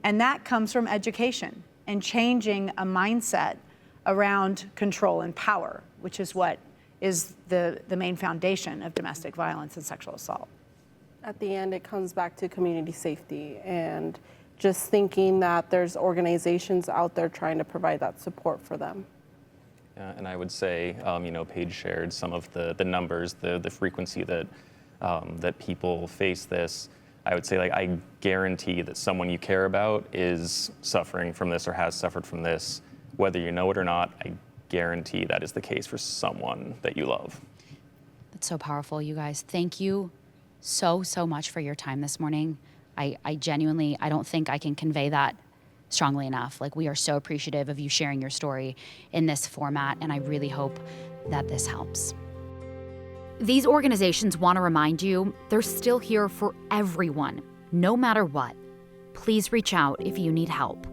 And that comes from education and changing a mindset around control and power, which is what is the main foundation of domestic violence and sexual assault. At the end, it comes back to community safety and just thinking that there's organizations out there trying to provide that support for them. Yeah, and I would say, Paige shared some of the numbers, the frequency that that people face this. I would say, I guarantee that someone you care about is suffering from this or has suffered from this, whether you know it or not. I guarantee that is the case for someone that you love. That's so powerful, you guys. Thank you so much for your time this morning. I genuinely, I don't think I can convey that strongly enough. We are so appreciative of you sharing your story in this format, and I really hope that this helps. These organizations want to remind you they're still here for everyone, no matter what. Please reach out if you need help.